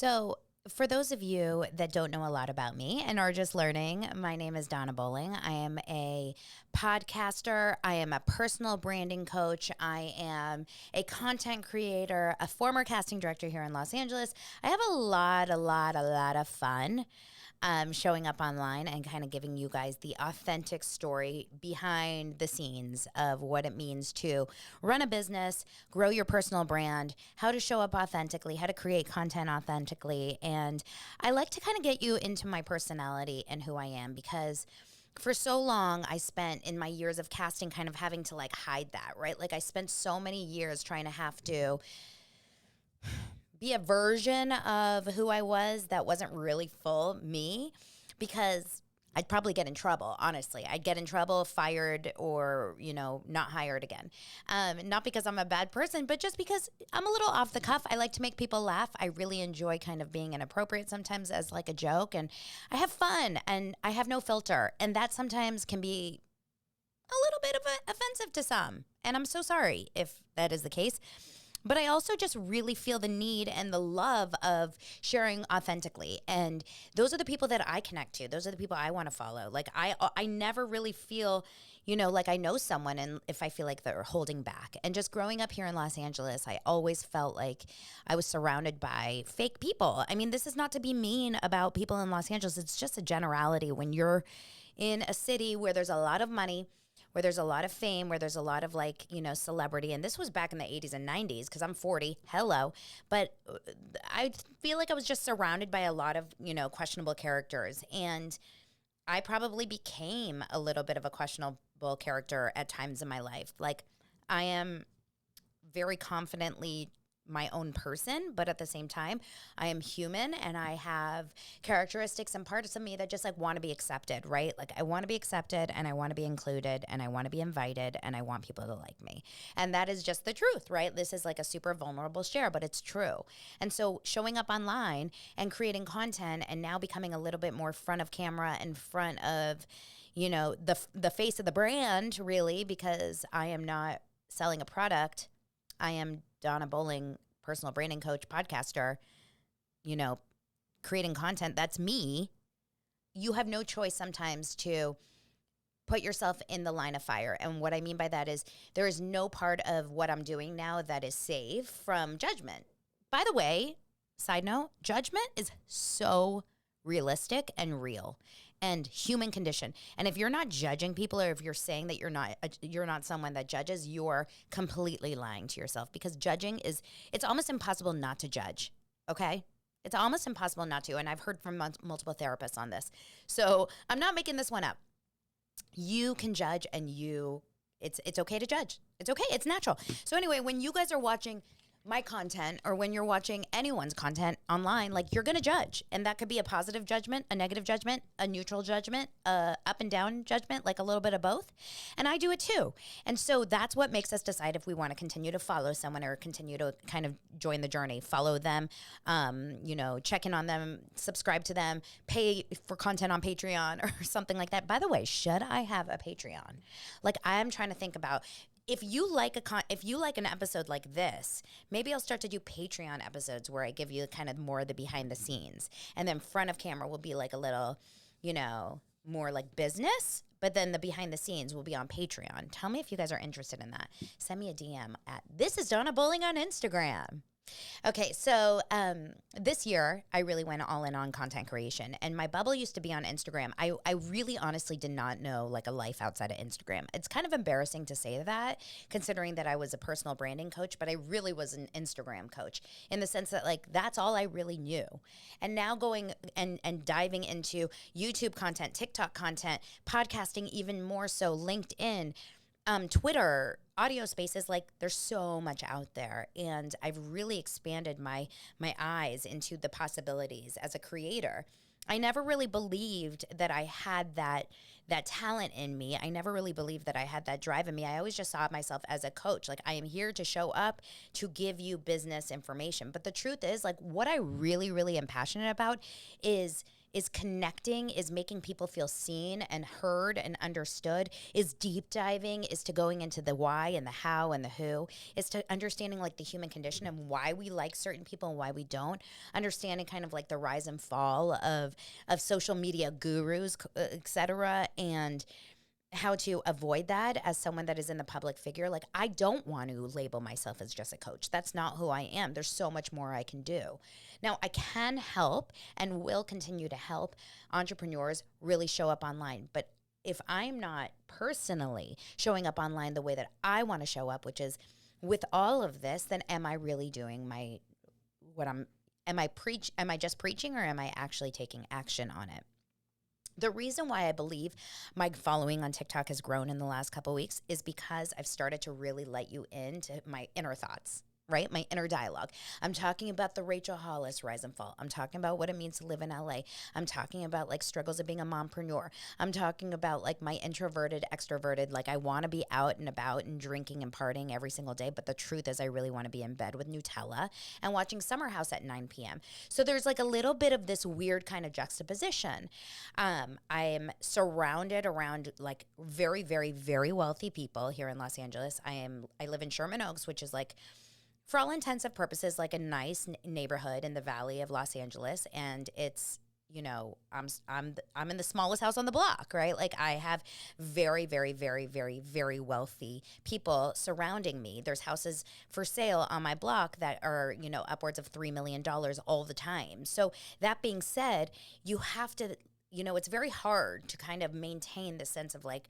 So, for those of you that don't know a lot about me and are just learning, my name is Donna Bowling. I am a podcaster. I am a personal branding coach. I am a content creator, a former casting director here in Los Angeles. I have a lot of fun showing up online and kind of giving you guys the authentic story behind the scenes of what it means to run a business, grow your personal brand, how to show up authentically, how to create content authentically. And I like to kind of get you into my personality and who I am because for so long I spent in my years of casting kind of having to like hide that, right? Like I spent so many years trying to have to be a version of who I was that wasn't really full me because I'd probably get in trouble, honestly. I'd get in trouble, fired, or, not hired again. Not because I'm a bad person, but just because I'm a little off the cuff. I like to make people laugh. I really enjoy kind of being inappropriate sometimes as like a joke. And I have fun and I have no filter. And that sometimes can be a little bit of offensive to some. And I'm so sorry if that is the case. But I also just really feel the need and the love of sharing authentically. And those are the people that I connect to. Those are the people I want to follow. Like I never really feel, like I know someone and if I feel like they're holding back. And just growing up here in Los Angeles, I always felt like I was surrounded by fake people. I mean, this is not to be mean about people in Los Angeles. It's just a generality when you're in a city where there's a lot of money, where there's a lot of fame, where there's a lot of celebrity. And this was back in the 80s and 90s because I'm 40. Hello. But I feel like I was just surrounded by a lot of, questionable characters. And I probably became a little bit of a questionable character at times in my life. Like I am very confidently my own person, but at the same time, I am human and I have characteristics and parts of me that just like want to be accepted, right? Like I want to be accepted and I want to be included and I want to be invited and I want people to like me. And that is just the truth, right? This is like a super vulnerable share, but it's true. And so showing up online and creating content and now becoming a little bit more front of camera in front of, the face of the brand really, because I am not selling a product. I am Donna Bowling, personal branding coach, podcaster, creating content. That's me. You have no choice sometimes to put yourself in the line of fire. And what I mean by that is there is no part of what I'm doing now that is safe from judgment. By the way, side note, judgment is so realistic and real and human condition. And if you're not judging people or if you're saying that you're not someone that judges, you're completely lying to yourself because judging it's almost impossible not to judge. Okay? It's almost impossible not to. And I've heard from multiple therapists on this. So I'm not making this one up. You can judge and it's okay to judge. It's okay. It's natural. So anyway, when you guys are watching my content or when you're watching anyone's content online, like you're going to judge. And that could be a positive judgment, a negative judgment, a neutral judgment, a up and down judgment, like a little bit of both. And I do it too. And so that's what makes us decide if we want to continue to follow someone or continue to kind of join the journey, follow them, check in on them, subscribe to them, pay for content on Patreon or something like that. By the way, should I have a Patreon? Like I'm trying to think about if you like an episode like this, maybe I'll start to do Patreon episodes where I give you kind of more of the behind the scenes. And then front of camera will be like a little, more like business. But then the behind the scenes will be on Patreon. Tell me if you guys are interested in that. Send me a DM at This is Donna Bowling on Instagram. Okay, so this year I really went all in on content creation, and my bubble used to be on Instagram. I really honestly did not know like a life outside of Instagram. It's kind of embarrassing to say that considering that I was a personal branding coach, but I really was an Instagram coach in the sense that like that's all I really knew. And now going and diving into YouTube content, TikTok content, podcasting even more so, LinkedIn, Twitter, audio spaces, like there's so much out there. And I've really expanded my eyes into the possibilities as a creator. I never really believed that I had that talent in me. I never really believed that I had that drive in me. I always just saw myself as a coach. Like I am here to show up to give you business information. But the truth is like what I really, really am passionate about is is connecting, is making people feel seen and heard and understood, is deep diving, is to going into the why and the how and the who, is to understanding like the human condition and why we like certain people and why we don't, understanding kind of like the rise and fall of social media gurus, et cetera, and how to avoid that as someone that is in the public figure. Like, I don't want to label myself as just a coach. That's not who I am. There's so much more I can do. Now, I can help and will continue to help entrepreneurs really show up online. But if I'm not personally showing up online the way that I want to show up, which is with all of this, then am I really doing am I just preaching, or am I actually taking action on it? The reason why I believe my following on TikTok has grown in the last couple of weeks is because I've started to really let you into my inner thoughts, right? My inner dialogue. I'm talking about the Rachel Hollis rise and fall. I'm talking about what it means to live in LA. I'm talking about like struggles of being a mompreneur. I'm talking about like my introverted, extroverted, like I want to be out and about and drinking and partying every single day. But the truth is I really want to be in bed with Nutella and watching Summer House at 9 p.m. So there's like a little bit of this weird kind of juxtaposition. I'm surrounded around like very, very, very wealthy people here in Los Angeles. I live in Sherman Oaks, which is like, for all intents and purposes, like a nice neighborhood in the valley of Los Angeles, and it's, I'm in the smallest house on the block, right? Like I have very, very, very, very, very wealthy people surrounding me. There's houses for sale on my block that are, upwards of $3 million all the time. So that being said, you have to, it's very hard to kind of maintain the sense of like,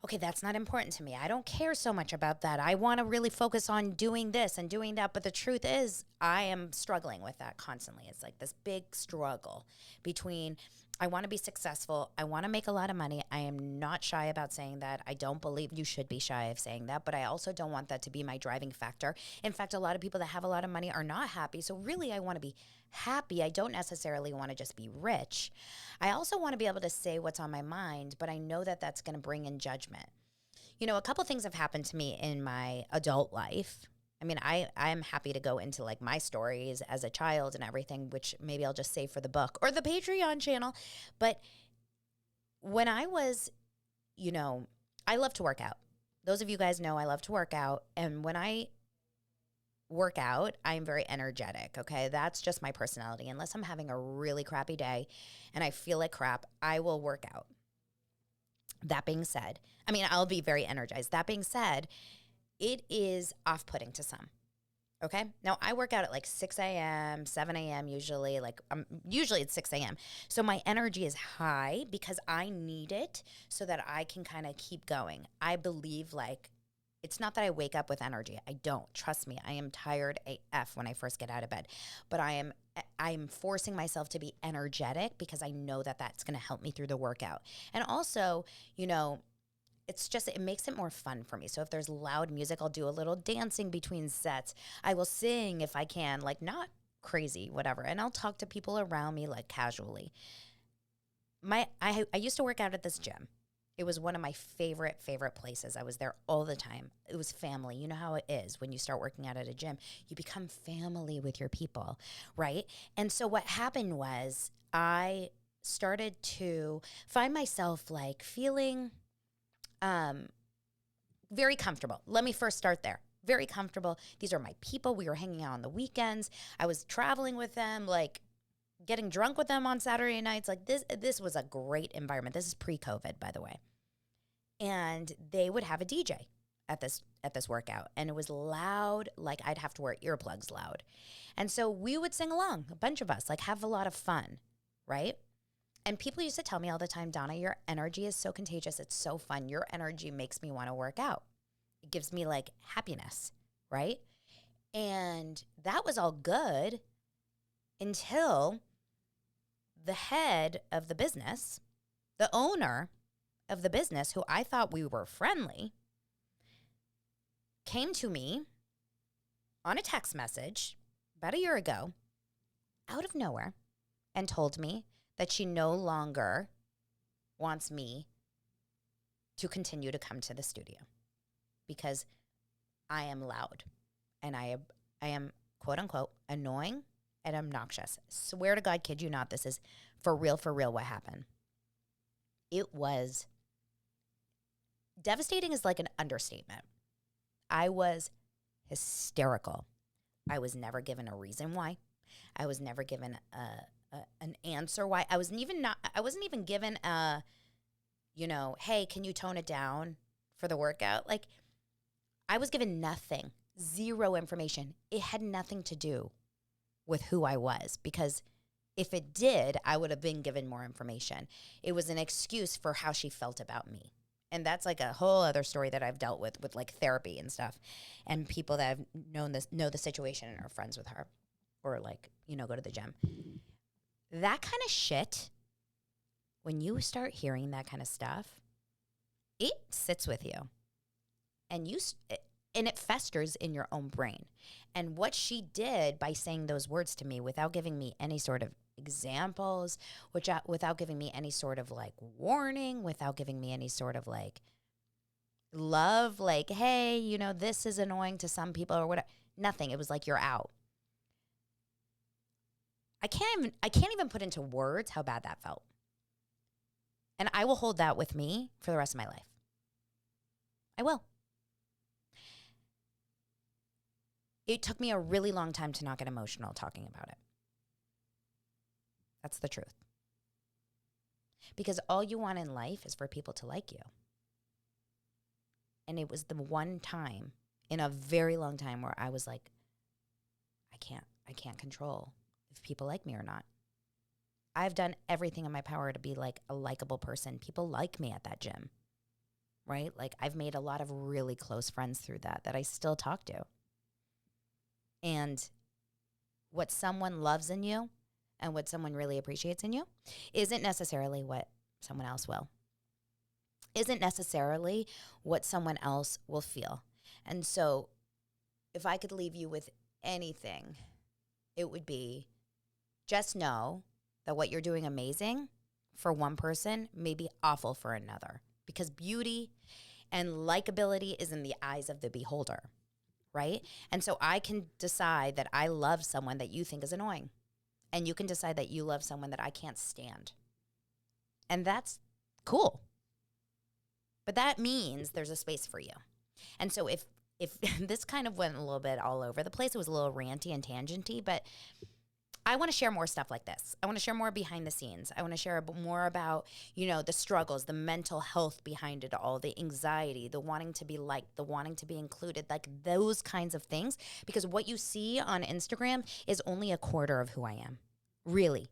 okay, that's not important to me. I don't care so much about that. I want to really focus on doing this and doing that. But the truth is, I am struggling with that constantly. It's like this big struggle between I want to be successful. I want to make a lot of money. I am not shy about saying that. I don't believe you should be shy of saying that, but I also don't want that to be my driving factor. In fact, a lot of people that have a lot of money are not happy. So really, I want to be happy. I don't necessarily want to just be rich. I also want to be able to say what's on my mind, but I know that that's going to bring in judgment. A couple things have happened to me in my adult life. I mean, I'm happy to go into like my stories as a child and everything, which maybe I'll just save for the book or the Patreon channel. But when I was, I love to work out. Those of you guys know I love to work out. And when I work out, I'm very energetic, okay? That's just my personality. Unless I'm having a really crappy day and I feel like crap, I will work out. That being said, I'll be very energized. That being said, it is off-putting to some, okay? Now, I work out at like 6 a.m., 7 a.m. usually. Usually it's 6 a.m. So my energy is high because I need it so that I can kind of keep going. I believe like it's not that I wake up with energy. I don't. Trust me. I am tired AF when I first get out of bed. But I am forcing myself to be energetic because I know that that's going to help me through the workout. And also, it makes it more fun for me. So if there's loud music, I'll do a little dancing between sets. I will sing if I can, like not crazy, whatever. And I'll talk to people around me like casually. I used to work out at this gym. It was one of my favorite places. I was there all the time. It was family. You know how it is when you start working out at a gym. You become family with your people, right? And so what happened was I started to find myself like feeling very comfortable. Let me first start there. Very comfortable. These are my people. We were hanging out on the weekends. I was traveling with them, like getting drunk with them on Saturday nights. Like this was a great environment. This is pre-COVID, by the way. And they would have a DJ at this workout, and it was loud. Like I'd have to wear earplugs loud. And so we would sing along, a bunch of us, like have a lot of fun, right? And people used to tell me all the time, Donna, your energy is so contagious. It's so fun. Your energy makes me want to work out. It gives me like happiness, right? And that was all good until the head of the business, the owner of the business, who I thought we were friendly, came to me on a text message about a year ago, out of nowhere, and told me that she no longer wants me to continue to come to the studio because I am loud and I am quote unquote annoying and obnoxious. Swear to God, kid you not, this is for real what happened. It was devastating is like an understatement. I was hysterical. I was never given a reason why. I was never given an answer why. I wasn't even given a, hey, can you tone it down for the workout? Like, I was given nothing, zero information. It had nothing to do with who I was, because if it did, I would have been given more information. It was an excuse for how she felt about me. And that's like a whole other story that I've dealt with like therapy and stuff, and people that have know the situation and are friends with her, or like, go to the gym. That kind of shit, when you start hearing that kind of stuff, it sits with you, and it festers in your own brain. And what she did by saying those words to me without giving me any sort of examples, without giving me any sort of like warning, without giving me any sort of like love, like, hey, this is annoying to some people or whatever. Nothing. It was like, you're out. I can't even put into words how bad that felt. And I will hold that with me for the rest of my life. I will. It took me a really long time to not get emotional talking about it. That's the truth. Because all you want in life is for people to like you. And it was the one time in a very long time where I was like, I can't control if people like me or not. I've done everything in my power to be like a likable person. People like me at that gym, right? Like, I've made a lot of really close friends through that I still talk to. And what someone loves in you and what someone really appreciates in you isn't necessarily what someone else will. Isn't necessarily what someone else will feel. And so if I could leave you with anything, it would be, just know that what you're doing amazing for one person may be awful for another, because beauty and likability is in the eyes of the beholder, right? And so I can decide that I love someone that you think is annoying, and you can decide that you love someone that I can't stand. And that's cool. But that means there's a space for you. And so if this kind of went a little bit all over the place, it was a little ranty and tangenty, but I want to share more stuff like this. I want to share more behind the scenes. I want to share more about, the struggles, the mental health behind it all, the anxiety, the wanting to be liked, the wanting to be included, like those kinds of things. Because what you see on Instagram is only a quarter of who I am. Really.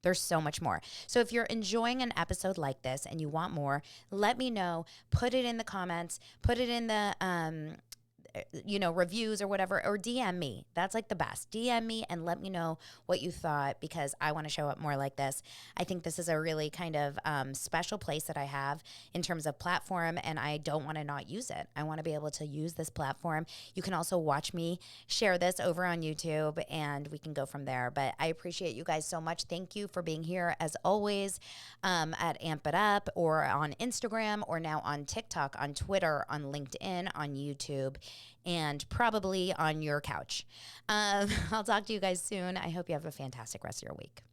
There's so much more. So if you're enjoying an episode like this and you want more, let me know. Put it in the comments. Put it in the reviews or whatever, or DM me. That's like the best. DM me and let me know what you thought, because I want to show up more like this. I think this is a really kind of special place that I have in terms of platform, and I don't want to not use it. I want to be able to use this platform. You can also watch me share this over on YouTube, and we can go from there. But I appreciate you guys so much. Thank you for being here as always, at Amp It Up, or on Instagram, or now on TikTok, on Twitter, on LinkedIn, on YouTube, and probably on your couch. I'll talk to you guys soon. I hope you have a fantastic rest of your week.